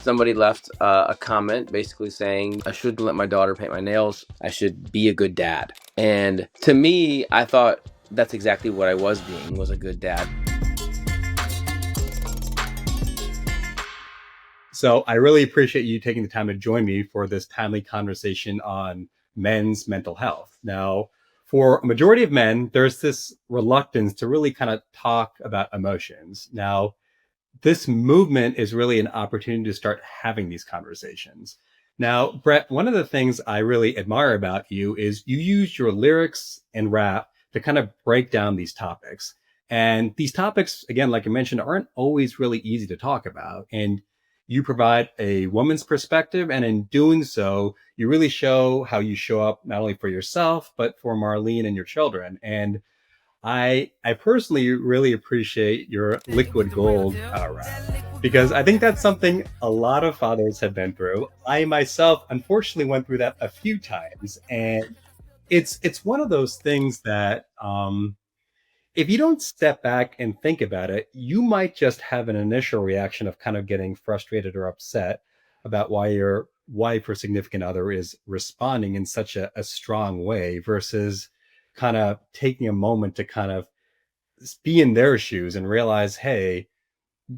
Somebody left a comment basically saying I shouldn't let my daughter paint my nails. I should be a good dad. And to me, I thought that's exactly what I was being, was a good dad. So I really appreciate you taking the time to join me for this timely conversation on men's mental health. Now, for a majority of men, there's this reluctance to really kind of talk about emotions. Now, this movement is really an opportunity to start having these conversations. Now, Bret, one of the things I really admire about you is you use your lyrics and rap to kind of break down these topics. And these topics, again, like I mentioned, aren't always really easy to talk about. And you provide a woman's perspective. And in doing so, you really show how you show up not only for yourself, but for Marlene and your children. And I personally really appreciate your liquid gold rap because I think that's something a lot of fathers have been through. I myself, unfortunately, went through that a few times, and it's one of those things that if you don't step back and think about it, you might just have an initial reaction of kind of getting frustrated or upset about why your wife or significant other is responding in such a strong way versus kind of taking a moment to kind of be in their shoes and realize, hey,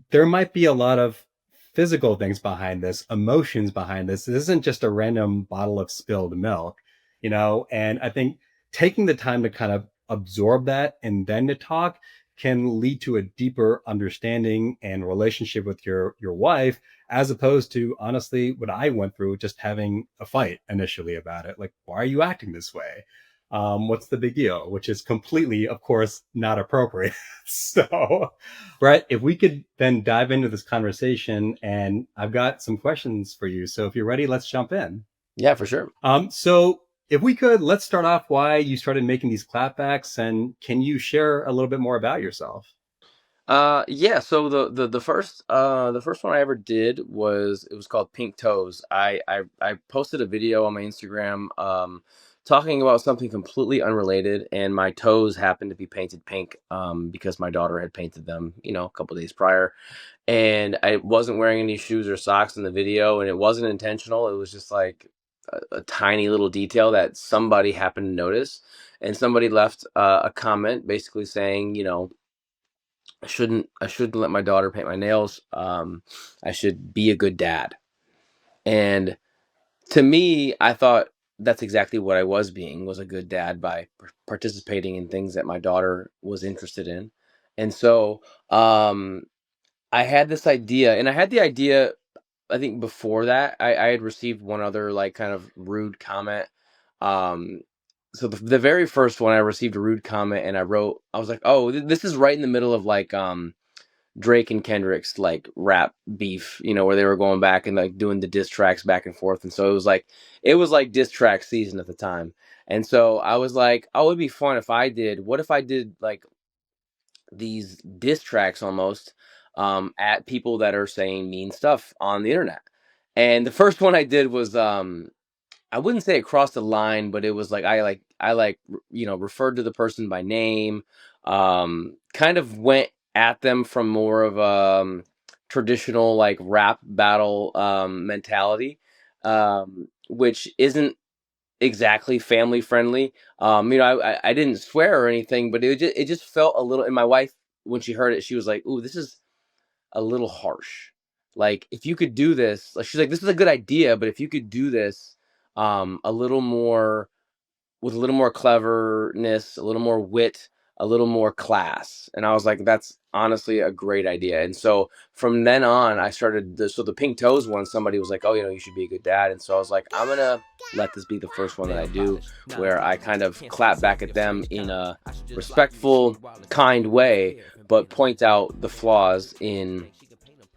there might be a lot of physical things behind this, emotions behind this. This isn't just a random bottle of spilled milk, And I think taking the time to kind of absorb that and then to talk can lead to a deeper understanding and relationship with your wife, as opposed to honestly what I went through, just having a fight initially about it. Like, why are you acting this way? What's the big deal? Which is completely, of course, not appropriate. So, Brett, if we could then dive into this conversation, and I've got some questions for you. So if you're ready, let's jump in. Yeah, for sure. So if we could, let's start off why you started making these clapbacks, and can you share a little bit more about yourself? Yeah, so the first one I ever did was, it was called Pink Toes. I posted a video on my Instagram talking about something completely unrelated, and my toes happened to be painted pink because my daughter had painted them, a couple days prior. And I wasn't wearing any shoes or socks in the video, and it wasn't intentional. It was just like a tiny little detail that somebody happened to notice, and somebody left a comment basically saying, I shouldn't let my daughter paint my nails. I should be a good dad. And to me, I thought that's exactly what I was being, was a good dad by participating in things that my daughter was interested in. And so I had this idea, and I had the idea, I think before that, I had received one other like kind of rude comment. Um, so the very first one, I received a rude comment, and I was like, oh, this is right in the middle of like Drake and Kendrick's like rap beef, where they were going back and like doing the diss tracks back and forth. And so it was like diss track season at the time. And so I was like, oh, it'd be fun if what if I did like these diss tracks almost at people that are saying mean stuff on the internet. And the first one I did was I wouldn't say it crossed the line, but it was like referred to the person by name, kind of went at them from more of a traditional like rap battle mentality, which isn't exactly family friendly. I didn't swear or anything, but it just felt a little. And my wife, when she heard it, she was like, "Ooh, this is a little harsh. Like, if you could do this," like she's like, "This is a good idea, but if you could do this a little more, with a little more cleverness, a little more wit, a little more class." And I was like, that's honestly a great idea. And so from then on, I started the Pink Toes one. Somebody was like, oh, you should be a good dad. And so I was like, I'm gonna let this be the first one that I do, where I kind of clap back at them in a respectful, kind way, but point out the flaws in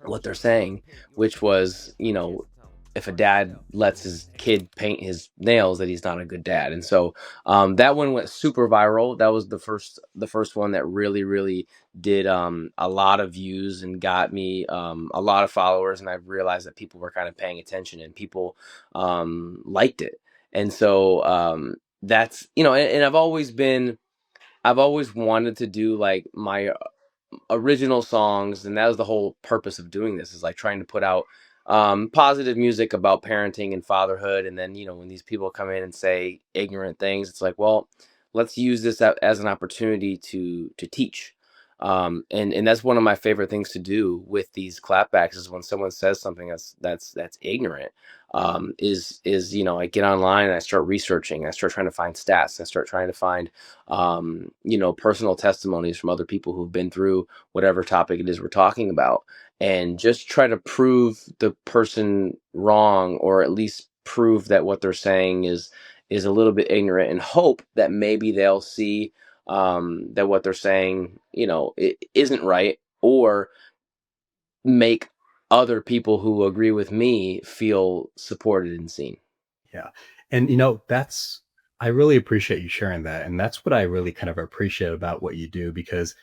what they're saying, which was, if a dad lets his kid paint his nails, that he's not a good dad. And so that one went super viral. That was the first one that really, really did a lot of views and got me a lot of followers. And I realized that people were kind of paying attention, and people liked it. And so that's, and I've always wanted to do like my original songs, and that was the whole purpose of doing this, is like trying to put out positive music about parenting and fatherhood. And then, when these people come in and say ignorant things, it's like, well, let's use this as an opportunity to teach. And that's one of my favorite things to do with these clapbacks is when someone says something that's ignorant. I get online and I start researching. I start trying to find stats. I start trying to find, personal testimonies from other people who've been through whatever topic it is we're talking about, and just try to prove the person wrong, or at least prove that what they're saying is a little bit ignorant, and hope that maybe they'll see that what they're saying, it isn't right, or make other people who agree with me feel supported and seen. Yeah. And that's I really appreciate you sharing that. And that's what I really kind of appreciate about what you do, because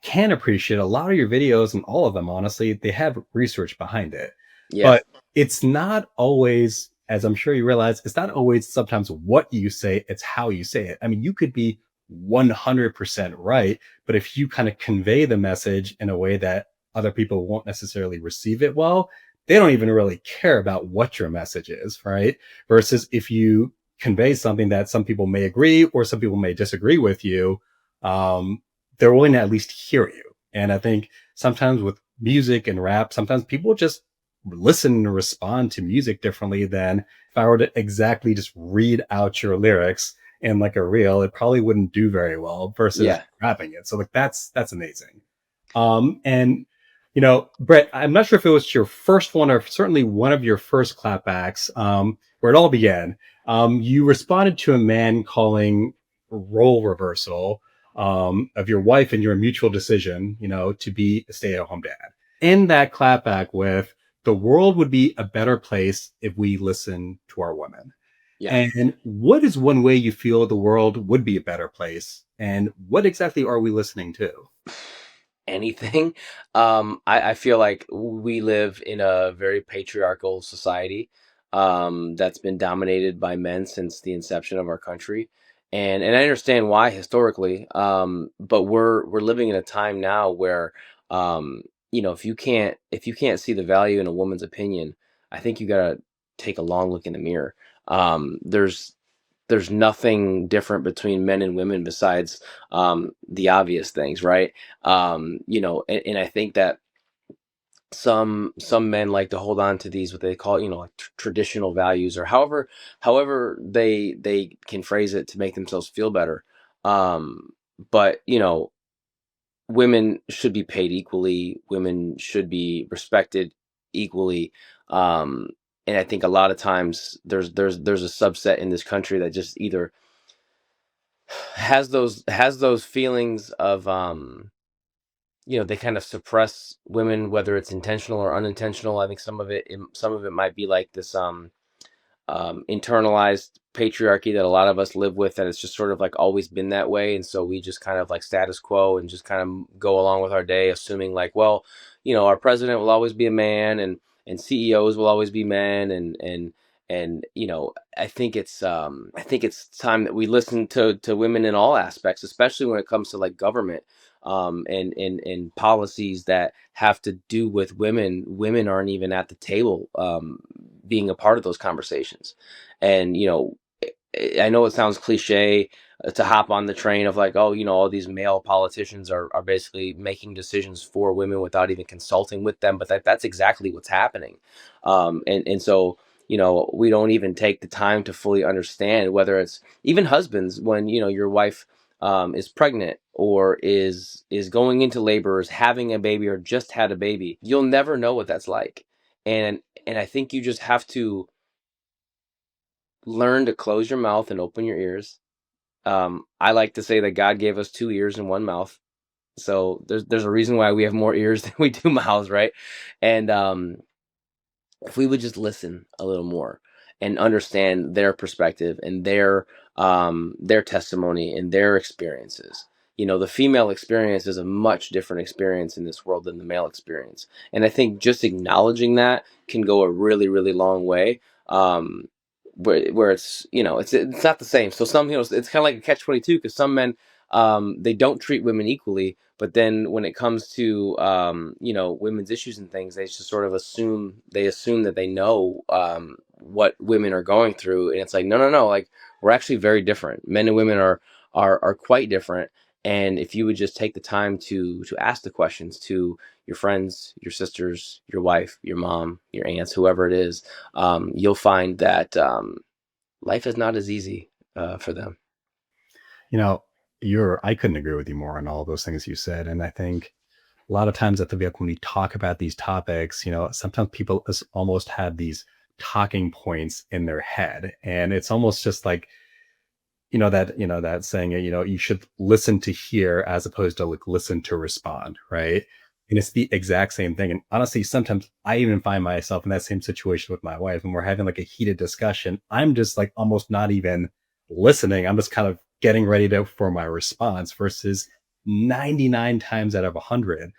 can appreciate a lot of your videos, and all of them, honestly, they have research behind it. Yeah, But it's not always, as I'm sure you realize, it's not always sometimes what you say, it's how you say it. I mean, you could be 100% right, but if you kind of convey the message in a way that other people won't necessarily receive it well, they don't even really care about what your message is, right? Versus if you convey something that some people may agree or some people may disagree with you, um, they're willing to at least hear you. And I think sometimes with music and rap, sometimes people just listen and respond to music differently than if I were to exactly just read out your lyrics in like a reel. It probably wouldn't do very well versus yeah. rapping it. So like that's amazing. And Brett, I'm not sure if it was your first one or certainly one of your first clapbacks, where it all began. You responded to a man calling role reversal of your wife and your mutual decision, to be a stay-at-home dad. In that clapback with, the world would be a better place if we listen to our women. Yeah. And what is one way you feel the world would be a better place? And what exactly are we listening to? Anything. I feel like we live in a very patriarchal society, that's been dominated by men since the inception of our country. And I understand why historically, but we're living in a time now where, if you can't see the value in a woman's opinion, I think you gotta take a long look in the mirror. There's nothing different between men and women besides, the obvious things, right? And I think that some men like to hold on to these, what they call, like traditional values, or however they can phrase it to make themselves feel better. But women should be paid equally, women should be respected equally. um and I think a lot of times there's a subset in this country that just either has those feelings of, they kind of suppress women, whether it's intentional or unintentional. I think some of it might be like this, internalized patriarchy that a lot of us live with, that it's just sort of like always been that way, and so we just kind of like status quo and just kind of go along with our day, assuming like, well, our president will always be a man, and CEOs will always be men, and I think it's time that we listen to women in all aspects, especially when it comes to like government, and policies that have to do with women. Women aren't even at the table, being a part of those conversations. And I know it sounds cliche, to hop on the train of like, oh, all these male politicians are basically making decisions for women without even consulting with them, but that's exactly what's happening. And so, we don't even take the time to fully understand, whether it's even husbands, when your wife, is pregnant, or is going into labor, or is having a baby, or just had a baby. You'll never know what that's like. And I think you just have to learn to close your mouth and open your ears. I like to say that God gave us two ears and one mouth. So there's a reason why we have more ears than we do mouths, right? And if we would just listen a little more and understand their perspective and their testimony and their experiences. The female experience is a much different experience in this world than the male experience, and I think just acknowledging that can go a really, really long way. Where it's not the same. So some, it's kind of like a catch 22, because some men, they don't treat women equally, But then when it comes to women's issues and things, they just sort of assume that they know what women are going through, and it's like, no, no, no, like we're actually very different. Men and women are quite different. And if you would just take the time to ask the questions to your friends, your sisters, your wife, your mom, your aunts, whoever it is, you'll find that life is not as easy for them. You know, I couldn't agree with you more on all those things you said. And I think a lot of times, I feel like when we talk about these topics, sometimes people almost have these talking points in their head. And it's almost just like, that saying, you should listen to hear as opposed to like listen to respond, right? And it's the exact same thing. And honestly, sometimes I even find myself in that same situation with my wife, and we're having like a heated discussion. I'm just like almost not even listening. I'm just kind of getting ready for my response versus 99 times out of 100.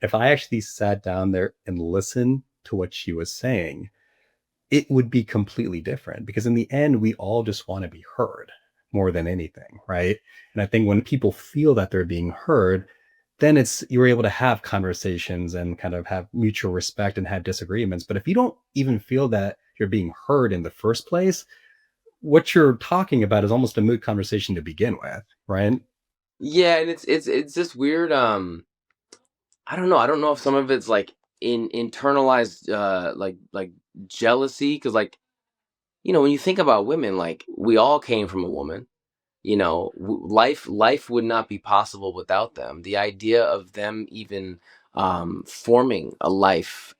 If I actually sat down there and listened to what she was saying, it would be completely different, because in the end, we all just want to be heard more than anything, right? And I think when people feel that they're being heard, then you're able to have conversations and kind of have mutual respect and have disagreements. But if you don't even feel that you're being heard in the first place, what you're talking about is almost a moot conversation to begin with, right? Yeah, and it's just weird. I don't know. I don't know if some of it's like in internalized like jealousy, because like when you think about women, like we all came from a woman. Life would not be possible without them. The idea of them even forming a life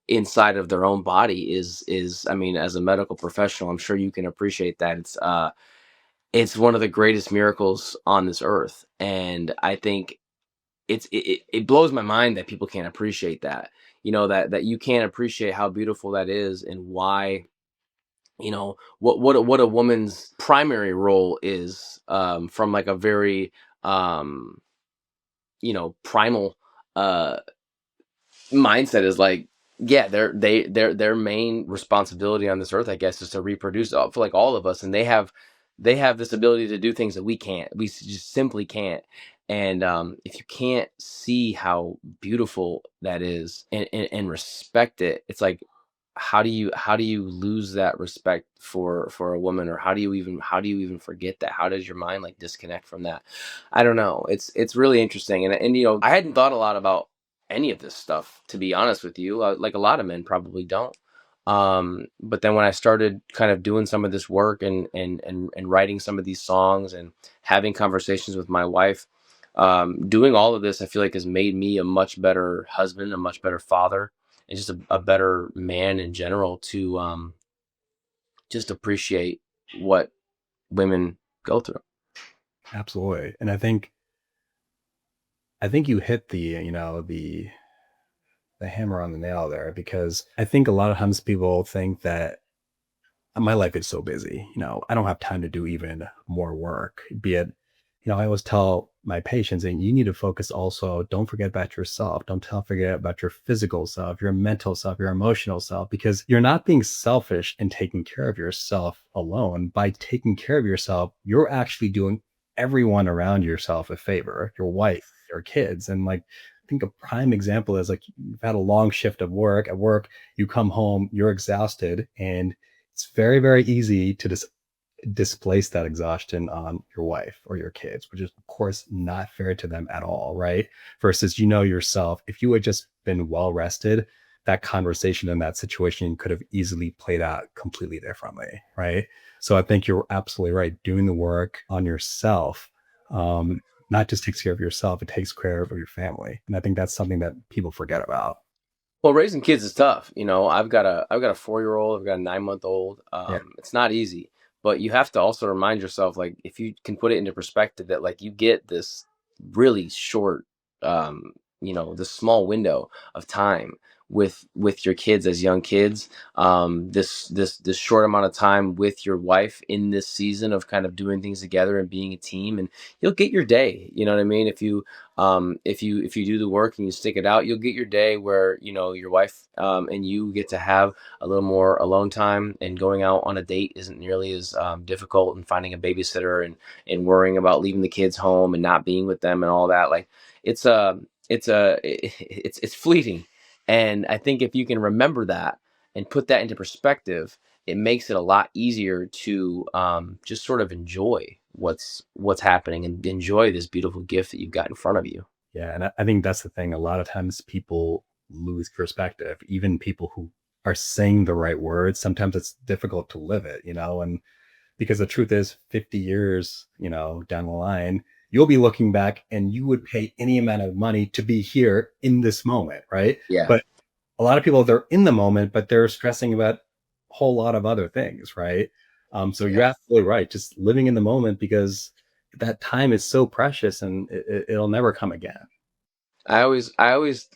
inside of their own body is I mean, as a medical professional, I'm sure you can appreciate that it's one of the greatest miracles on this earth. And I think it blows my mind that people can't appreciate that. That you can't appreciate how beautiful that is, and why what a woman's primary role is, from like a very um primal uh mindset, is like, yeah, their main responsibility on this earth, I guess, is to reproduce, for like all of us. And they have this ability to do things that we just simply can't. And if you can't see how beautiful that is, and respect it, it's like, how do you lose that respect for a woman? Or how do you even forget that? How does your mind like disconnect from that? I don't know. It's really interesting. And I hadn't thought a lot about any of this stuff, to be honest with you. Like a lot of men probably don't. But then when I started kind of doing some of this work, and writing some of these songs, and having conversations with my wife, doing all of this, I feel like has made me a much better husband, a much better father, and just a better man in general, to just appreciate what women go through. Absolutely. And I think you hit the hammer on the nail there, because I think a lot of times people think that my life is so busy, I don't have time to do even more work. Be it, I always tell my patients, and you need to focus also, don't forget about yourself. Don't forget about your physical self, your mental self, your emotional self, because you're not being selfish in taking care of yourself alone. By taking care of yourself, you're actually doing everyone around yourself a favor, your wife, your kids. And like, I think a prime example is like, you've had a long shift of work. At work, you come home, you're exhausted, and it's very, very easy to just displace that exhaustion on your wife or your kids, which is, of course, not fair to them at all, right? Versus, yourself, if you had just been well rested, that conversation in that situation could have easily played out completely differently, right? So I think you're absolutely right. Doing the work on yourself, not just takes care of yourself, it takes care of your family. And I think that's something that people forget about. Well, raising kids is tough. I've got a 4-year old. I've got a 9-month old. Yeah, It's not easy, but you have to also remind yourself, like, if you can put it into perspective, that like you get this really short, this small window of time with your kids as young kids, this short amount of time with your wife in this season of kind of doing things together and being a team, and you'll get your day. You know what I mean? If you do the work and you stick it out, you'll get your day where your wife and you get to have a little more alone time, and going out on a date isn't nearly as difficult, and finding a babysitter and worrying about leaving the kids home and not being with them and all that. Like it's a it's fleeting, and I think if you can remember that and put that into perspective, it makes it a lot easier to just sort of enjoy what's happening and enjoy this beautiful gift that you've got in front of you. Yeah, and I think that's the thing. A lot of times people lose perspective. Even people who are saying the right words, sometimes it's difficult to live it, and because the truth is 50 years, down the line, you'll be looking back and you would pay any amount of money to be here in this moment, right? Yeah. But a lot of people, they're in the moment, but they're stressing about a whole lot of other things, right? So you're Yeah. absolutely right. Just living in the moment, because that time is so precious and it'll never come again. I always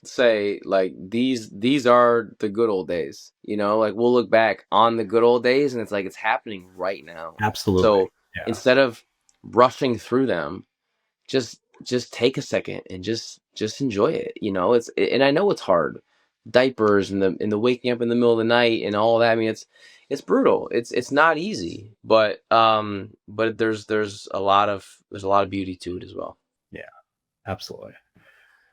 say, like, these are the good old days. Like, we'll look back on the good old days and it's like it's happening right now. Absolutely. So Yeah. instead of rushing through them, just take a second and just enjoy it. And I know it's hard. Diapers and the waking up in the middle of the night and all that. I mean, it's brutal. It's not easy, but there's a lot of beauty to it as well. Yeah. Absolutely.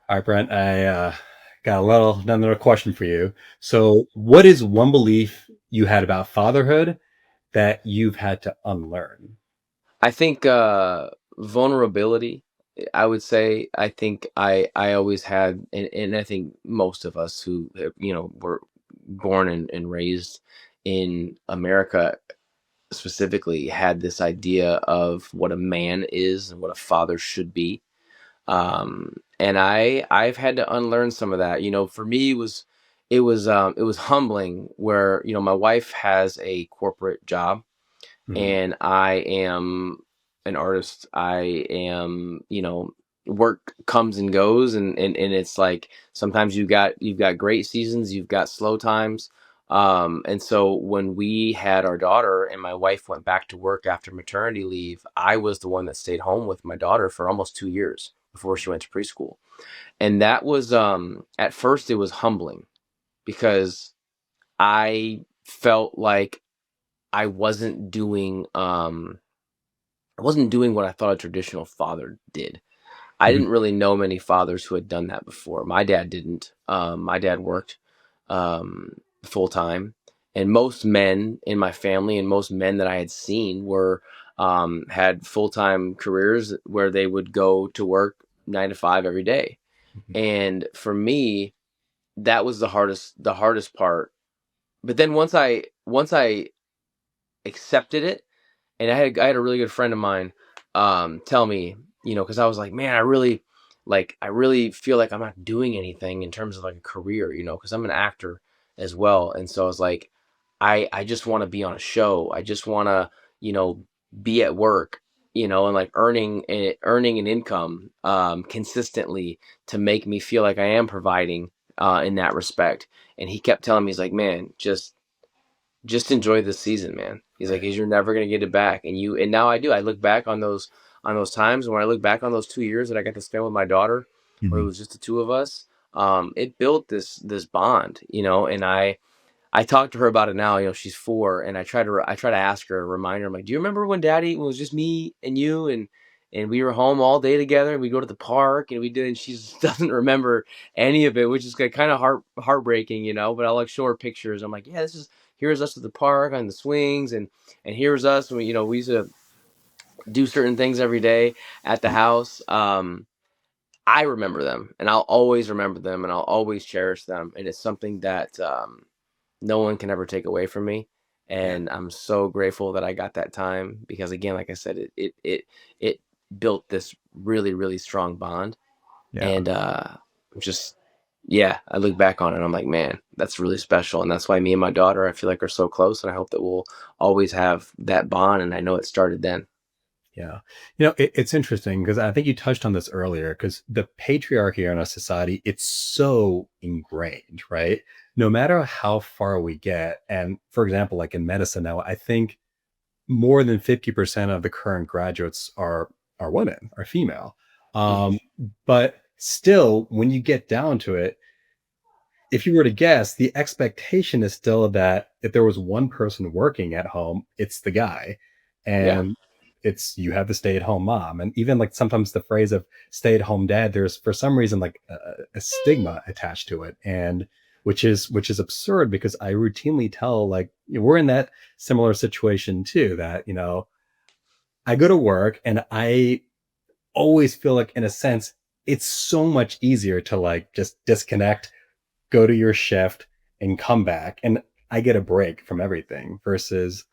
All right, Brent, I got another question for you. So, what is one belief you had about fatherhood that you've had to unlearn? I think vulnerability. I would say. I think I always had, and I think most of us who were born and raised in America specifically had this idea of what a man is and what a father should be. And I've had to unlearn some of that. For me, it was humbling, where my wife has a corporate job Mhm. and I am an artist. I am, work comes and goes, and it's like sometimes you've got great seasons, you've got slow times. And so when we had our daughter and my wife went back to work after maternity leave, I was the one that stayed home with my daughter for almost 2 years before she went to preschool. And that was at first it was humbling, because I felt like I wasn't doing what I thought a traditional father did. I Mhm. didn't really know many fathers who had done that before. My dad didn't. My dad worked full time, and most men in my family and most men that I had seen were had full time careers where they would go to work 9 to 5 every day. Mhm. And for me, that was the hardest part. But then once I accepted it, and I had a really good friend of mine tell me, because I was like, man, I really feel like I'm not doing anything in terms of like a career, because I'm an actor as well. And so I was like, I just want to be on a show. I just want to, be at work, and like earning an income consistently to make me feel like I am providing in that respect. And he kept telling me, he's like, man, just enjoy this season, man. He's like, Right. 'cause you're never gonna get it back. And now I do. I look back on those times, and when I look back on those 2 years that I got to spend with my daughter, where it Mhm. was just the two of us, it built this bond, and I talked to her about it now. She's 4, and I try to ask her, remind her. I'm like, do you remember when Daddy, when it was just me and you, and we were home all day together, and we go to the park and we did, and she just doesn't remember any of it, which is kind of heartbreaking, But I'll like show her pictures. I'm like, yeah, here's us at the park on the swings, and here's us when we used to do certain things every day at the house. I remember them, and I'll always remember them, and I'll always cherish them, and it's something that no one can ever take away from me. Yeah. And I'm so grateful that I got that time, because again, like I said, it built this really, really strong bond. Yeah. And just yeah, I look back on it and I'm like, man, that's really special. And that's why me and my daughter, I feel like, are so close, and I hope that we'll always have that bond. And I know it started then. Yeah. It's interesting because I think you touched on this earlier, because the patriarchy in our society, it's so ingrained, right? no matter how far we get, and for example, like in medicine now, I think more than 50% of the current graduates are women, are female. Hmm. Um, but still, when you get down to it, if you were to guess, the expectation is still that if there was one person working at home, it's the guy. Yeah. And it's you have the stay-at-home mom. And even like sometimes the phrase of stay-at-home dad, there's for some reason like a stigma attached to it. And which is absurd because I routinely tell like we're in that similar situation too, that I go to work and I always feel like in a sense it's so much easier to like just disconnect, go to your shift and come back, and I get a break from everything versus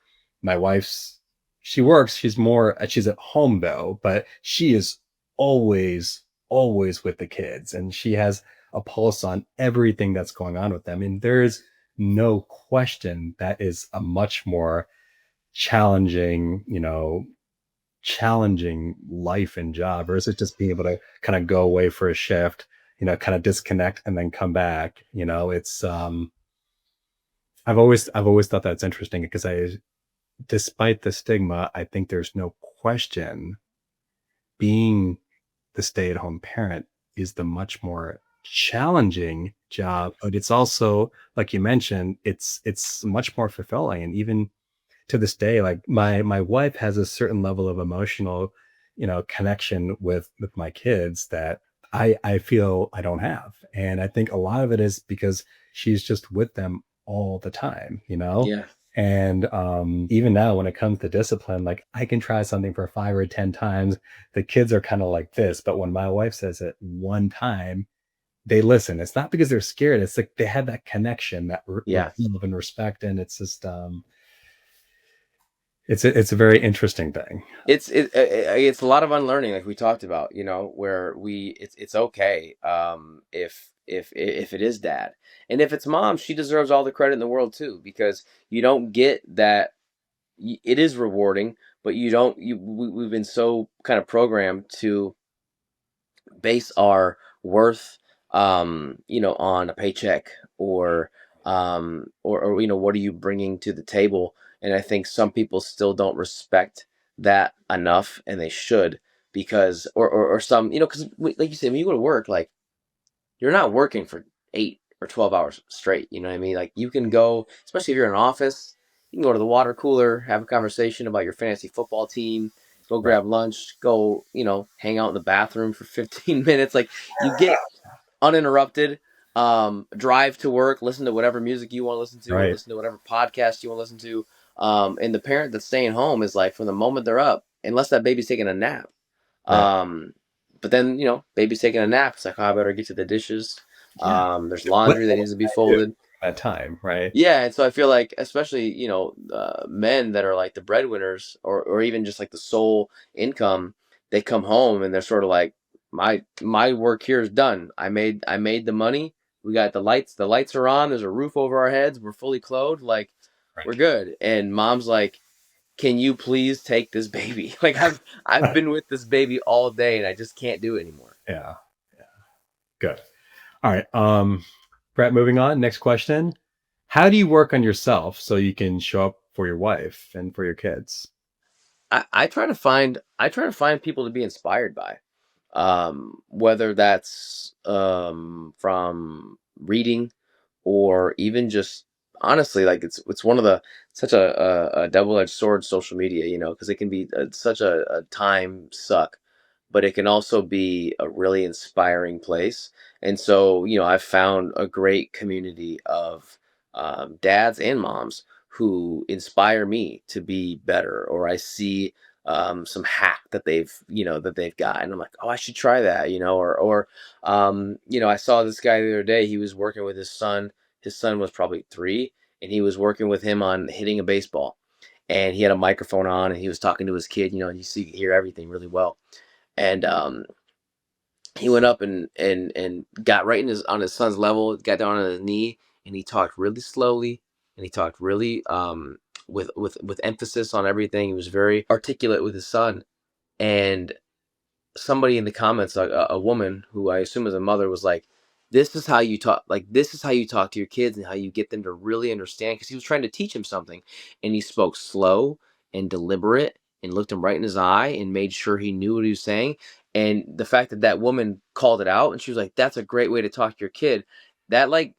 my wife's. She works, she's at home though, but she is always with the kids, and she has a pulse on everything that's going on with them, and there's no question that is a much more challenging, challenging life and job versus just being able to kind of go away for a shift, kind of disconnect and then come back. It's I've always thought that's interesting because despite the stigma, I think there's no question being the stay-at-home parent is the much more challenging job, but it's also, like you mentioned, it's much more fulfilling. And even to this day, like my wife has a certain level of emotional, connection with my kids that I feel I don't have. And I think a lot of it is because she's just with them all the time, Yeah. and even now when it comes to discipline, like I can try something for 5 or 10 times, the kids are kind of like this, but when my wife says it one time, they listen. It's not because they're scared, it's like they have that connection, that Yeah. love and respect, and it's just it's a very interesting thing. It's a lot of unlearning, like we talked about, where it's okay, if it is dad, and if it's mom, she deserves all the credit in the world too, because you don't get that. It is rewarding, but you don't. We've been so kind of programmed to base our worth, on a paycheck, or what are you bringing to the table? And I think some people still don't respect that enough, and they should, because or some, because like you said, when you go to work, like, you're not working for 8 or 12 hours straight. You know what I mean? Like, you can go, especially if you're in an office, you can go to the water cooler, have a conversation about your fantasy football team, go Right. grab lunch, go, hang out in the bathroom for 15 minutes. Like, you get uninterrupted, drive to work, listen to whatever music you want to listen to, Right. listen to whatever podcast you want to listen to. And the parent that's staying home is like, from the moment they're up, unless that baby's taking a nap, Right. um, but then, baby's taking a nap. It's like, oh, I better get to the dishes. Yeah. There's What laundry that else needs to be can I do folded. at time, right? Yeah, and so I feel like, especially, men that are like the breadwinners, or even just like the sole income, they come home and they're sort of like, my work here is done. I made the money. We got the lights. The lights are on. There's a roof over our heads. We're fully clothed. Like, we're Right. good. And mom's like, can you please take this baby? Like, I've been with this baby all day and I just can't do it anymore. Yeah. Yeah. Good. All right. Brett, moving on. Next question. How do you work on yourself so you can show up for your wife and for your kids? I try to find people to be inspired by, whether that's, from reading, or even just, honestly, like, it's one of the such a double-edged sword, social media, because it can be such a time suck, but it can also be a really inspiring place. And so, I've found a great community of, dads and moms who inspire me to be better, or I see, some hack that they've got, and I'm like, oh, I should try that, or I saw this guy the other day. He was working with his son. His son was probably 3, and he was working with him on hitting a baseball, and he had a microphone on, and he was talking to his kid, and you could hear everything really well. And he went up and got right in his on his son's level, got down on his knee, and he talked really slowly, and he talked really, with emphasis on everything. He was very articulate with his son. And somebody in the comments, a woman who I assume is a mother, was like, this is how you talk, like this is how you talk to your kids and how you get them to really understand, because he was trying to teach him something, and he spoke slow and deliberate and looked him right in his eye and made sure he knew what he was saying. And the fact that that woman called it out and she was like, that's a great way to talk to your kid, that like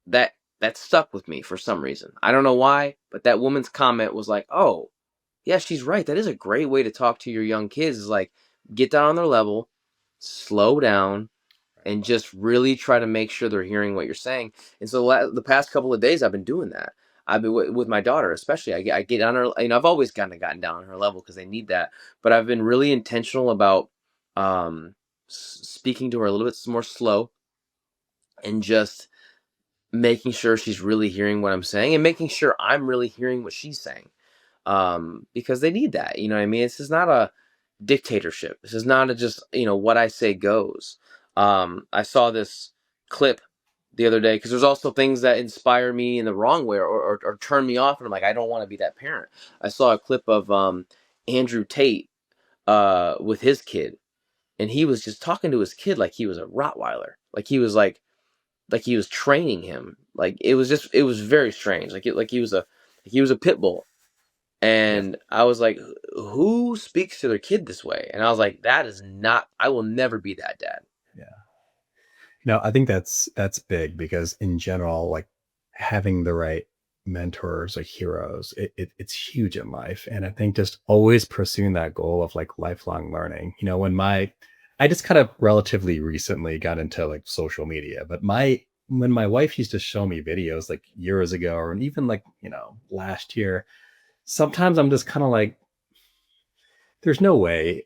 that that stuck with me for some reason. I don't know why, but that woman's comment was like, oh yeah, she's right, that is a great way to talk to your young kids, is like get down on their level, slow down, and just really try to make sure they're hearing what you're saying. And so the past couple of days, I've been doing that. I've been with my daughter, especially. I get on her. You know, I've always kind of gotten down on her level because they need that. But I've been really intentional about um, speaking to her a little bit more slow, and just making sure she's really hearing what I'm saying, and making sure I'm really hearing what she's saying. Because they need that. You know what I mean? This is not a dictatorship. This is not a just, what I say goes. I saw this clip the other day, because there's also things that inspire me in the wrong way, or turn me off, and I'm like, I don't want to be that parent. I saw a clip of Andrew Tate with his kid, and he was just talking to his kid like he was a Rottweiler, like he was training him. Like it was very strange. Like he was a pit bull. Yes. And I was like, who speaks to their kid this way? And I was like, that is not, I will never be that dad. Yeah. No, I think that's big because in general, like having the right mentors or heroes, it's huge in life. And I think just always pursuing that goal of like lifelong learning. When I just kind of relatively recently got into like social media, but when my wife used to show me videos like years ago or even like, last year, sometimes I'm just kind of like, there's no way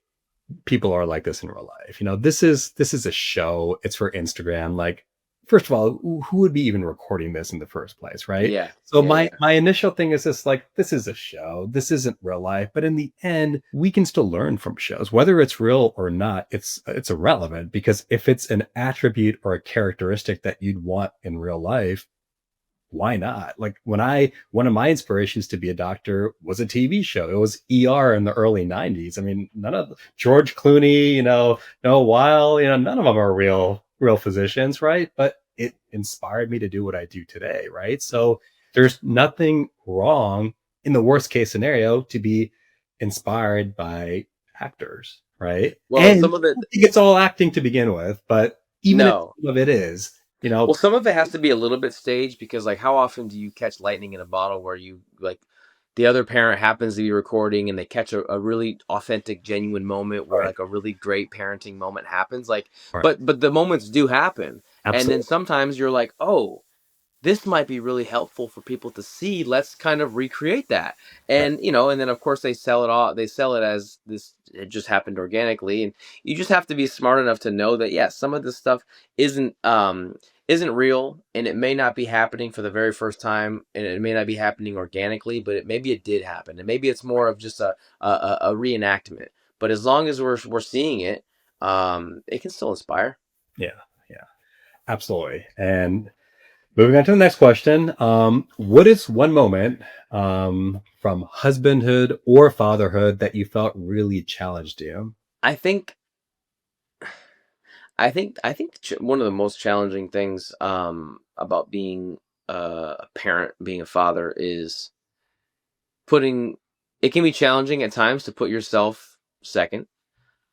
people are like this in real life. This is a show. It's for Instagram. Like, first of all, who would be even recording this in the first place, right? Yeah, So yeah, my yeah, my initial thing is just like, this is a show. This isn't real life. But in the end, we can still learn from shows, whether it's real or not. It's irrelevant because if it's an attribute or a characteristic that you'd want in real life, why not? Like one of my inspirations to be a doctor was a TV show. It was ER in the early 90s. I mean, none of George Clooney, Noah Weil, none of them are real physicians, right? But it inspired me to do what I do today, right? So there's nothing wrong in the worst case scenario to be inspired by actors, right? well, And some of I it, don't think it's all acting to begin with, but even if no. some of it is, Well, some of it has to be a little bit staged, because like how often do you catch lightning in a bottle, where you like the other parent happens to be recording and they catch a really authentic, genuine moment where right, like a really great parenting moment happens. Like, right. but the moments do happen. And then Absolutely. sometimes you're like, oh, this might be really helpful for people to see. Let's kind of recreate that. Right. And, and then of course they sell it as this, it just happened organically. And you just have to be smart enough to know that, yes, some of this stuff isn't, isn't real, and it may not be happening for the very first time, and it may not be happening organically, but maybe it did happen. And maybe it's more of just a reenactment. But as long as we're seeing it, it can still inspire. Yeah. Yeah. Absolutely. And moving on to the next question. What is one moment from husbandhood or fatherhood that you felt really challenged you? I think I think one of the most challenging things about being a parent, being a father, is putting. It can be challenging at times to put yourself second,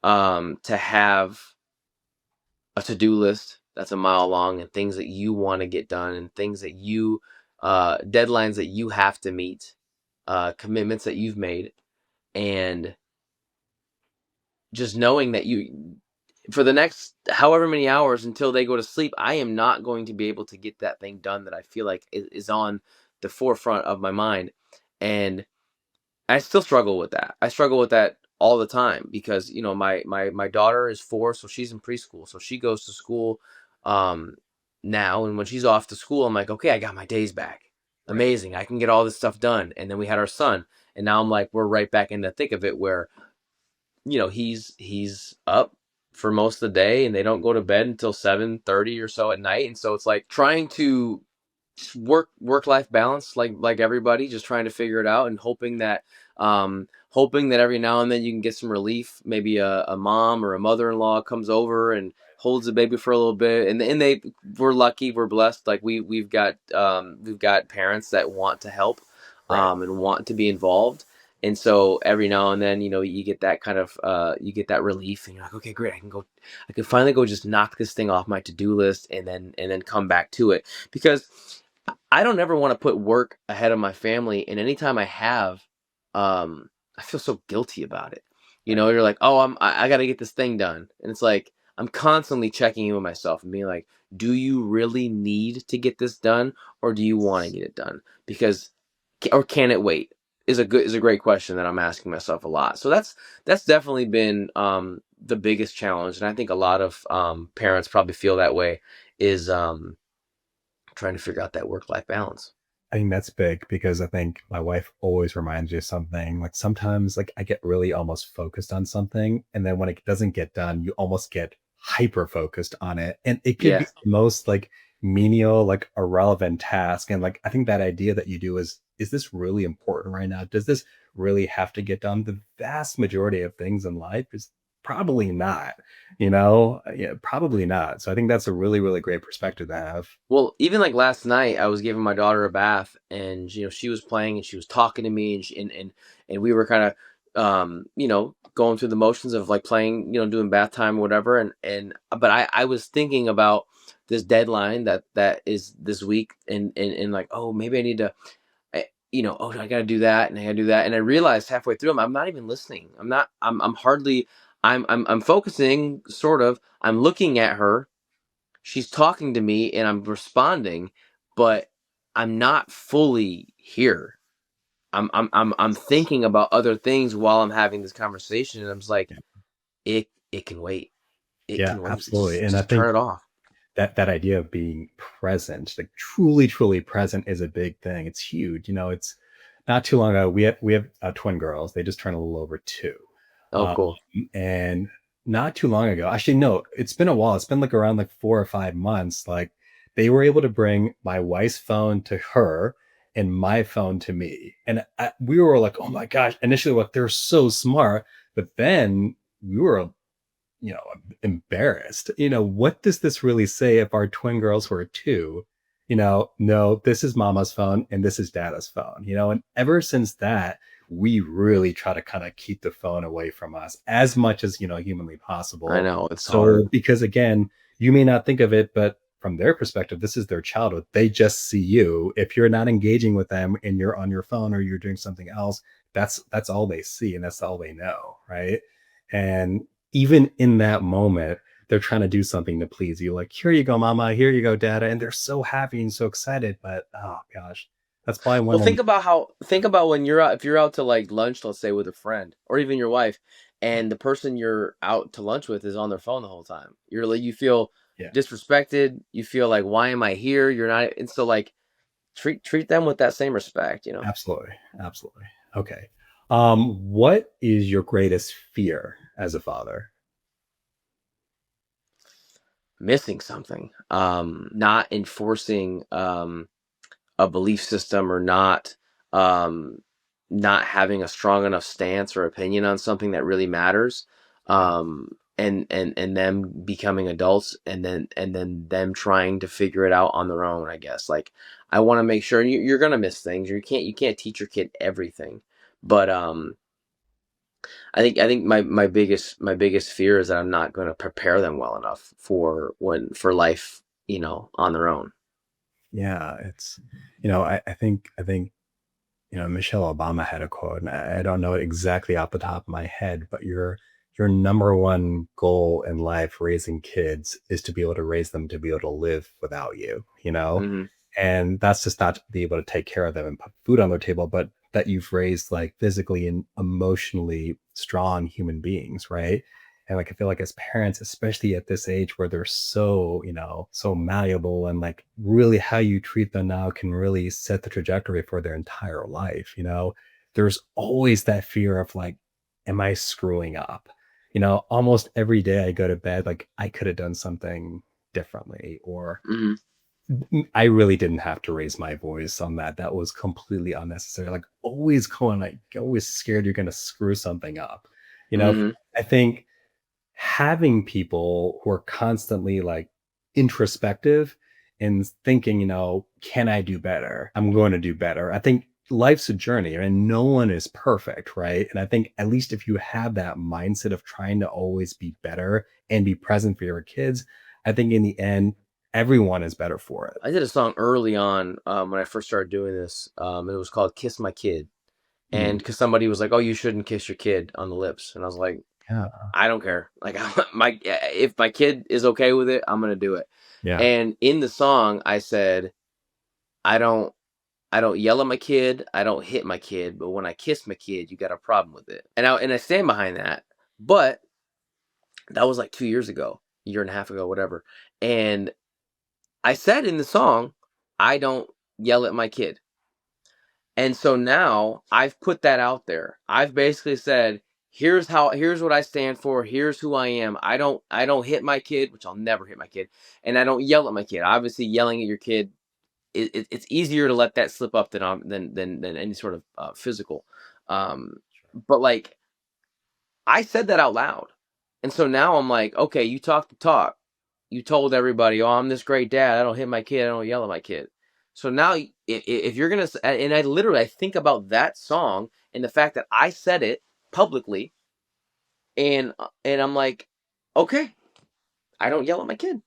to have a to-do list that's a mile long, and things that you want to get done, and things that deadlines that you have to meet, commitments that you've made, and just knowing that you, for the next however many hours until they go to sleep, I am not going to be able to get that thing done that I feel like is on the forefront of my mind. And I still struggle with that. I struggle with that all the time, because my daughter is 4, so she's in preschool, so she goes to school um now, and when she's off to school, I'm like, okay, I got my days back. Right. Amazing, I can get all this stuff done. And then we had our son, and now I'm like, we're right back in the thick of it, where he's up for most of the day, and they don't go to bed until 7:30 or so at night. And so it's like trying to work life balance, like everybody, just trying to figure it out, and hoping that every now and then you can get some relief. Maybe a mom or a mother-in-law comes over and holds the baby for a little bit, and they we're lucky, we're blessed. Like we've got parents that want to help, Right. and want to be involved. And so every now and then, you get that kind of you get that relief, and you're like, okay, great, I can finally go just knock this thing off my to-do list, and then come back to it, because I don't ever want to put work ahead of my family. And anytime I have, I feel so guilty about it. Right. You're like, oh, I got to get this thing done, and it's like I'm constantly checking in with myself and being like, do you really need to get this done, or do you want to get it done? Because, or can it wait? Is a great question that I'm asking myself a lot. So that's definitely been the biggest challenge, and I think a lot of parents probably feel that way. Is trying to figure out that work life balance. I think that's big because I think my wife always reminds me of something. Like sometimes like I get really almost focused on something and then when it doesn't get done, you almost get hyper focused on it. And it could be Yeah. the most like menial, like irrelevant task. And like I think that idea that you do is this really important right now? Does this really have to get done? The vast majority of things in life is probably not, Yeah, probably not. So I think that's a really, really great perspective to have. Well, even like last night, I was giving my daughter a bath, and she was playing and she was talking to me, and we were kind of going through the motions of like playing, doing bath time or whatever. And but I was thinking about this deadline that is this week, and like, oh, maybe I need to, oh, I got to do that, and I got to do that. And I realized halfway through, I'm not even listening. I'm hardly. I'm focusing, sort of. I'm looking at her, she's talking to me, and I'm responding, but I'm not fully here. I'm thinking about other things while I'm having this conversation, and I'm just like, it can wait. It Yeah, can wait. absolutely. And I Just turn think it off. that idea of being present, like truly, truly present is a big thing. It's huge. It's not too long ago. We have twin girls. They just turned a little over two. Oh, Um, cool. and not too long ago, actually, no, it's been a while. It's been like around like 4 or 5 months. Like they were able to bring my wife's phone to her and my phone to me. And we were like, oh my gosh, initially, like they're so smart. But then we were you know, embarrassed. What does this really say if our twin girls were two? No, this is mama's phone and this is dada's phone, and ever since that, we really try to kind of keep the phone away from us as much as, humanly I possible. know it's hard. So, because again, you may not think of it, but from their perspective, this is their childhood. They just see you. If you're not engaging with them and you're on your phone or you're doing something else, that's all they see and that's all they know, right? And even in that moment, they're trying to do something to please you. Like, here you go, mama. Here you go, dada. And they're so happy and so excited. But oh gosh, that's probably Well, one of think about when you're out, if you're out to like lunch, let's say with a friend or even your wife, and the person you're out to lunch with is on their phone the whole time. You feel yeah, disrespected. You feel like, why am I here? You're not. And so like, treat them with that same respect. absolutely, absolutely. Okay. What is your greatest fear as a father? Missing something, not enforcing a belief system, or um not having a strong enough stance or opinion on something that really matters, Yeah, and them becoming adults, and then them trying to figure it out on their own, I guess. Like, I want to make sure, you're gonna miss things. You can't teach your kid everything, but I think my biggest fear is that I'm not going to prepare them well enough for life, on their own. yeah. I think Michelle Obama had a quote, and I don't know it exactly off the top of my head, but your number one goal in life raising kids is to be able to raise them to be able to live without you. Hmm. And that's just not to be able to take care of them and put food on their table, but that you've raised like physically and emotionally strong human beings, right? And like I feel like as parents, especially at this age where they're so, so malleable and like really how you treat them now can really set the trajectory for their entire life. There's always that fear of like, am I screwing up? Almost every day I go to bed, like I could have done something differently, or Hmm. I really didn't have to raise my voice on that. That was completely unnecessary. Like always scared you're going to screw something up. You know, Hmm. I think having people who are constantly like introspective and thinking, can I do better? I'm going to do better. I think life's a journey and no one is perfect, right? And I think at least if you have that mindset of trying to always be better and be present for your kids, I think in the end, everyone is better for it. I did a song early on when I first started doing this. It was called "Kiss My Kid," and Mm, because somebody was like, "Oh, you shouldn't kiss your kid on the lips," and I was like, yeah. I don't care. Like my if my kid is okay with it, I'm gonna do it. Yeah. And in the song, I said, I don't I don't yell at my kid, I don't hit my kid, but when I kiss my kid, you got a problem with it. And I stand behind that. But that was like 2 years ago, a year and a half ago, whatever. And I said in the song, I don't yell at my kid. And so now I've put that out there. I've basically said, here's what I stand for, here's who I am. I don't hit my kid, which I'll never hit my kid, and I don't yell at my kid. Obviously yelling at your kid, it's easier to let that slip up than any sort of physical. Um but like I said that out loud. And so now I'm like, okay, you talk the talk. You told everybody, oh, I'm this great dad. I don't hit my kid. I don't yell at my kid. So now, if you're gonna, and I think about that song and the fact that I said it publicly, and I'm like, okay, I don't yell at my kid,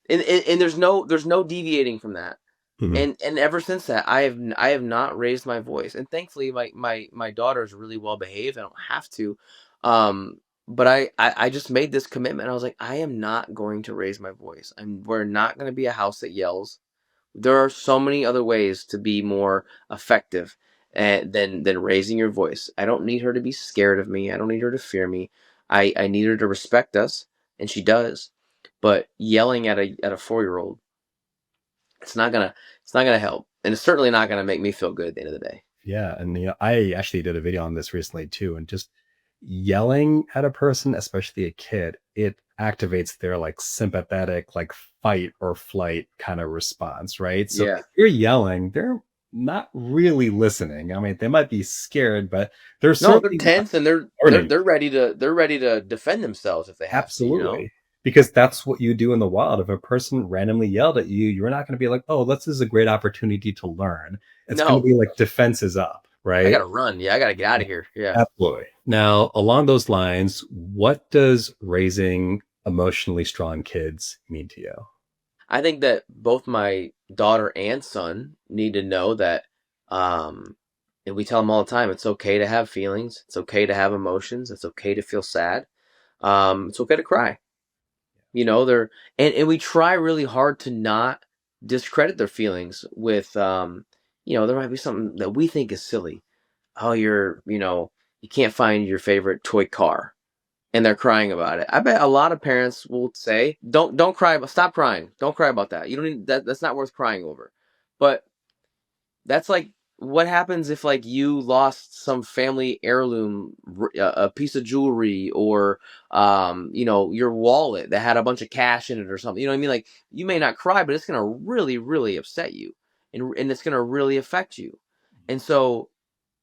and there's no deviating from that. Mhm. And ever since that, I have not raised my voice, and thankfully my daughter is really well behaved. I don't have to, um, but I just made this commitment. I was like, I am not going to raise my voice. We're not going to be a house that yells. There are so many other ways to be more effective than raising your voice. I don't need her to be scared of me. I don't need her to fear me. I need her to respect us, and she does. But yelling at a 4-year-old, it's not gonna it's not gonna help, and it's certainly not gonna make me feel good at the end of the day. Yeah, and I actually did a video on this recently too, and just yelling at a person, especially a kid, it activates their like sympathetic, like fight or flight kind of response, right? So Yeah. if you're yelling, they're not really listening. I mean, they might be scared, but they're No, they're certainly not tense and they're learning. they're ready to they're ready to defend themselves if they have to, you know? Absolutely. Because that's what you do in the wild. If a person randomly yelled at you, you're not going to be like, oh, this is a great opportunity to learn. It's going to No, be like defenses up, I right? gotta run. Yeah, I gotta get out of here. Yeah. Absolutely. Now, along those lines, what does raising emotionally strong kids mean to you? I think that both my daughter and son need to know that, um, and we tell them all the time, it's okay to have feelings. It's okay to have emotions. It's okay to feel sad. It's okay to cry. They're and we try really hard to not discredit their feelings with, there might be something that we think is silly. Oh, you can't find your favorite toy car, and they're crying about it. I bet a lot of parents will say, "Don't cry, but stop crying. Don't cry about that. You don't need that. That's not worth crying over." But that's like what happens if like you lost some family heirloom, a piece of jewelry, or your wallet that had a bunch of cash in it or something. You know what I mean? Like you may not cry, but it's gonna really, really upset you, and it's gonna really affect you. And so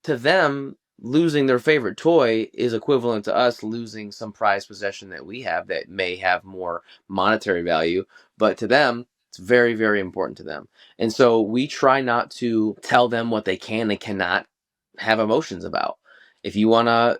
to them, losing their favorite toy is equivalent to us losing some prized possession that we have that may have more monetary value, but to them, it's very, very important to them. And so we try not to tell them what they can and cannot have emotions about. If you want to,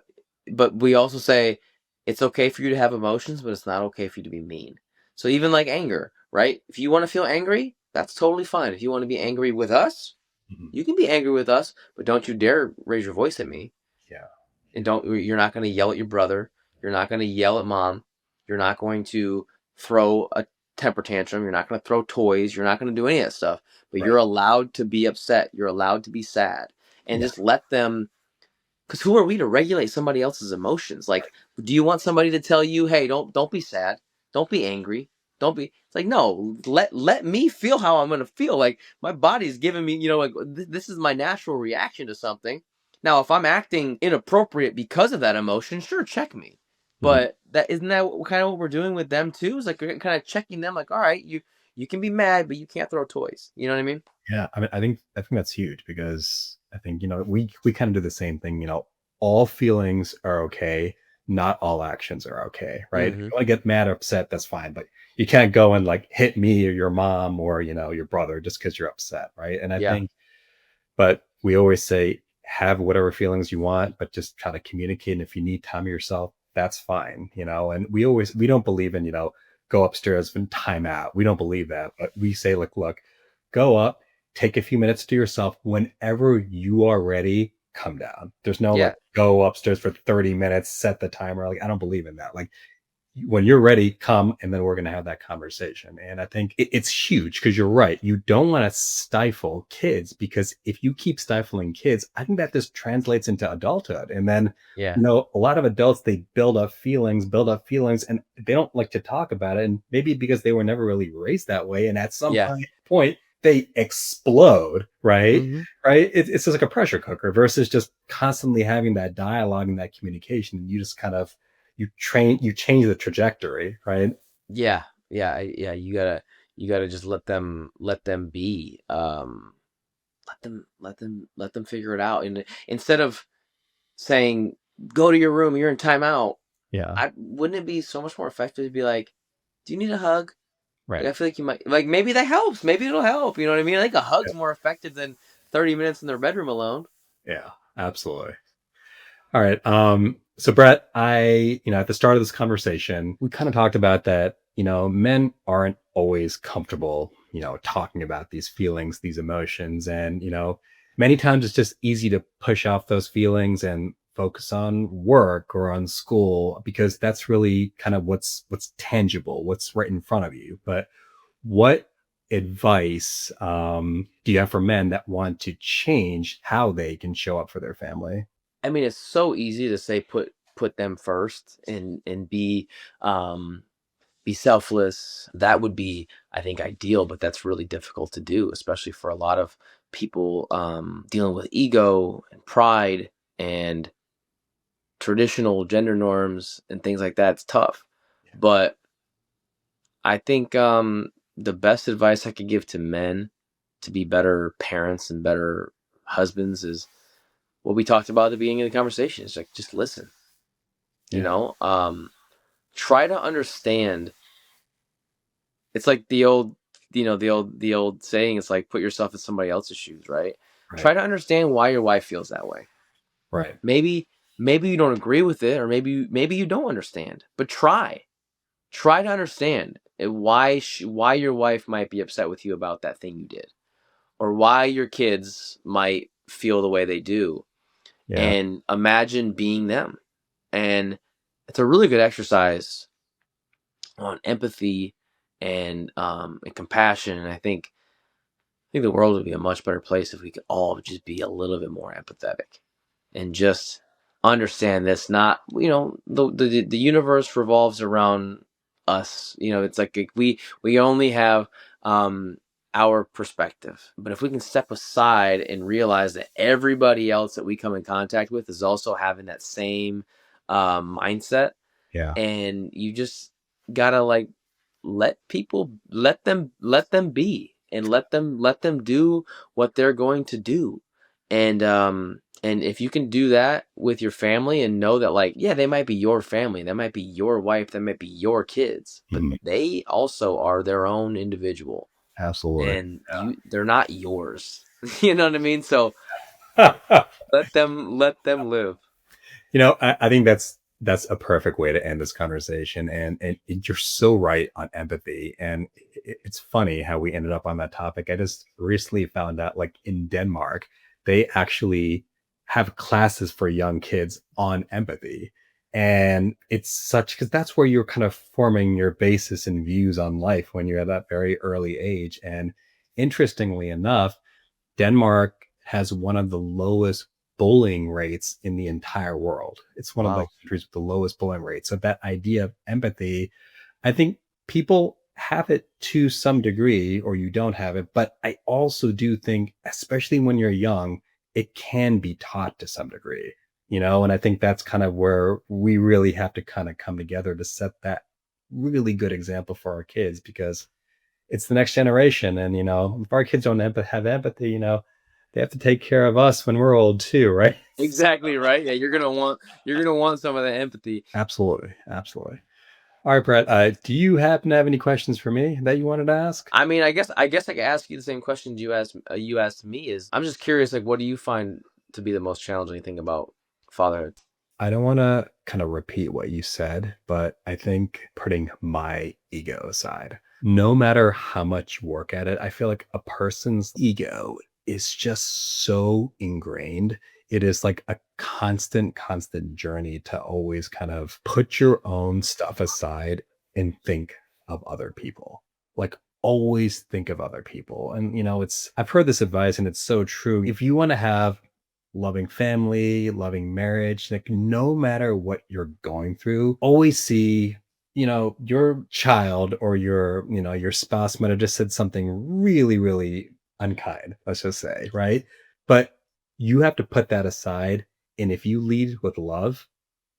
but we also say it's okay for you to have emotions, but it's not okay for you to be mean. So even like anger, right? If you want to feel angry, that's totally fine. If you want to be angry with us, Mhm. you can be angry with us, but don't you dare raise your voice at me. Yeah. And you're not going to yell at your brother. You're not going to yell at mom. You're not going to throw a temper tantrum. You're not going to throw toys. You're not going to do any of that stuff. But you're Right. allowed to be upset. You're allowed to be sad. And Yeah. just let them, because who are we to regulate somebody else's emotions? Like, do you want somebody to tell you, hey, don't be sad, don't be angry, don't be? It's like, no, let me feel how I'm gonna feel. Like my body's giving me, like this is my natural reaction to something. Now, if I'm acting inappropriate because of that emotion, sure, check me. Mhm. But that isn't that kind of what we're doing with them too? Is like we're kind of checking them, like, all right, you can be mad, but you can't throw toys. You know what I mean? Yeah. I mean, I think that's huge because I think, we kind of do the same thing, all feelings are okay. not all actions are okay, right? If Hmm. you want to get mad or upset, that's fine, but you can't go and like hit me or your mom or, your brother just because you're upset, right? And I Yeah. think, but we always say, have whatever feelings you want, but just try to communicate. And if you need time to yourself, that's fine, And we don't believe in, go upstairs and time out. We don't believe that, but we say, look, go up, take a few minutes to yourself. Whenever you are ready, come down. There's no Yeah. like go upstairs for 30 minutes, set the timer. Like, I don't believe in that. Like, when you're ready, come, and then we're going to have that conversation. And I think it's huge because you're right. You don't want to stifle kids, because if you keep stifling kids, I think that this translates into adulthood. And then, Yeah. a lot of adults, they build up feelings, and they don't like to talk about it. And maybe because they were never really raised that way. And at some Yeah. point, they explode, right? Hmm. Right. It's just like a pressure cooker versus just constantly having that dialogue and that communication. And you just kind of, you change the trajectory, right? Yeah. Yeah. Yeah. You gotta just let them be. Let them figure it out. And instead of saying, "Go to your room, you're in timeout," Yeah. I wouldn't it be so much more effective to be like, "Do you need a hug?" Like, Right. I feel like you might like maybe that helps. Maybe it'll help. You know what I mean? I think a Yeah. hug's more effective than 30 minutes in their bedroom alone. Yeah, absolutely. All right. So Brett, at the start of this conversation, we kind of talked about that, men aren't always comfortable, talking about these feelings, these emotions. And, many times it's just easy to push off those feelings and focus on work or on school, because that's really kind of what's tangible, what's right in front of you. But what advice do you have for men that want to change how they can show up for their family? I mean, it's so easy to say put them first and be selfless. That would be, I think, ideal, but that's really difficult to do, especially for a lot of people dealing with ego and pride and traditional gender norms and things like that. It's tough. But I think the best advice I could give to men to be better parents and better husbands is what we talked about at the beginning of the conversation. It's like, just listen, you Yeah. know, try to understand. It's like the old saying. It's like, put yourself in somebody else's shoes, right? Right. Try to understand why your wife feels that way. Right. Maybe you don't agree with it, or maybe you don't understand, but try to understand why your wife might be upset with you about that thing you did, or why your kids might feel the way they do, Yeah. and imagine being them. And it's a really good exercise on empathy and compassion. And I think the world would be a much better place if we could all just be a little bit more empathetic and just understand this. Not, the universe revolves around us. It's like we only have um our perspective. But if we can step aside and realize that everybody else that we come in contact with is also having that same mindset, Yeah. and you just gotta like let them be, and let them do what they're going to do. And if you can do that with your family and know that, like, yeah, they might be your family, that might be your wife, that might be your kids, but Mhm. they also are their own individual, Absolutely. and they're not yours. You know what I mean? So Yeah. let them live. I think that's a perfect way to end this conversation. And you're so right on empathy. And it's funny how we ended up on that topic. I just recently found out, like, in Denmark, they actually have classes for young kids on empathy. And it's such, because that's where you're kind of forming your basis and views on life when you're at that very early age. And interestingly enough, Denmark has one of the lowest bullying rates in the entire world. It's one of the Wow. countries with the lowest bullying rate. So that idea of empathy, I think people have it to some degree, or you don't have it. But I also do think, especially when you're young, it can be taught to some degree, and I think that's kind of where we really have to kind of come together to set that really good example for our kids, because it's the next generation. And, if our kids don't have empathy, they have to take care of us when we're old too, right? Exactly right. Yeah, you're gonna want some of the empathy. Absolutely. Absolutely. All right, Brett. Do you happen to have any questions for me that you wanted to ask? I mean, I guess I could ask you the same questions you asked me. Is I'm just curious, like, what do you find to be the most challenging thing about fatherhood? I don't want to kind of repeat what you said, but I think putting my ego aside, no matter how much you work at it, I feel like a person's ego is just so ingrained. It is like a constant journey to always kind of put your own stuff aside and think of other people. Like, always think of other people. And, I've heard this advice and it's so true. If you want to have loving family, loving marriage, like no matter what you're going through, always see, your child or your spouse might have just said something really, really unkind, let's just say, right? But you have to put that aside. And if you lead with love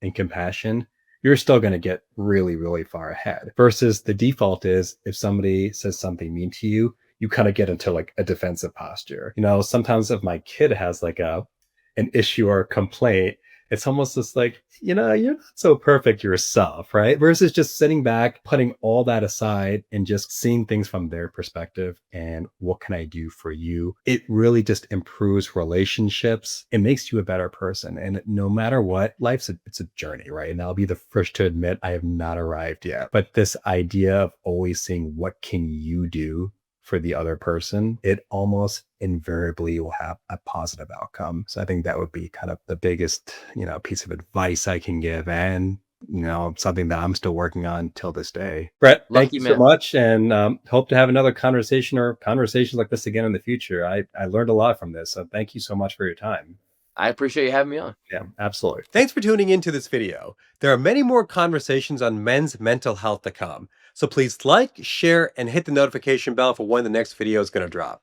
and compassion, you're still going to get really, really far ahead. Versus the default is if somebody says something mean to you, you kind of get into like a defensive posture. Sometimes if my kid has like an issue or a complaint, it's almost just like, you're not so perfect yourself, right? Versus just sitting back, putting all that aside and just seeing things from their perspective and what can I do for you? It really just improves relationships. It makes you a better person. And no matter what, it's a journey, right? And I'll be the first to admit I have not arrived yet. But this idea of always seeing what can you do for the other person, it almost invariably will have a positive outcome. So I think that would be kind of the biggest, piece of advice I can give, and something that I'm still working on till this day. Brett, thank Lucky you so man. much, and hope to have another conversation or conversations like this again in the future. I learned a lot from this, so thank you so much for your time. I appreciate you having me on. Yeah, absolutely. Thanks for tuning into this video. There are many more conversations on men's mental health to come. So please like, share, and hit the notification bell for when the next video is going to drop.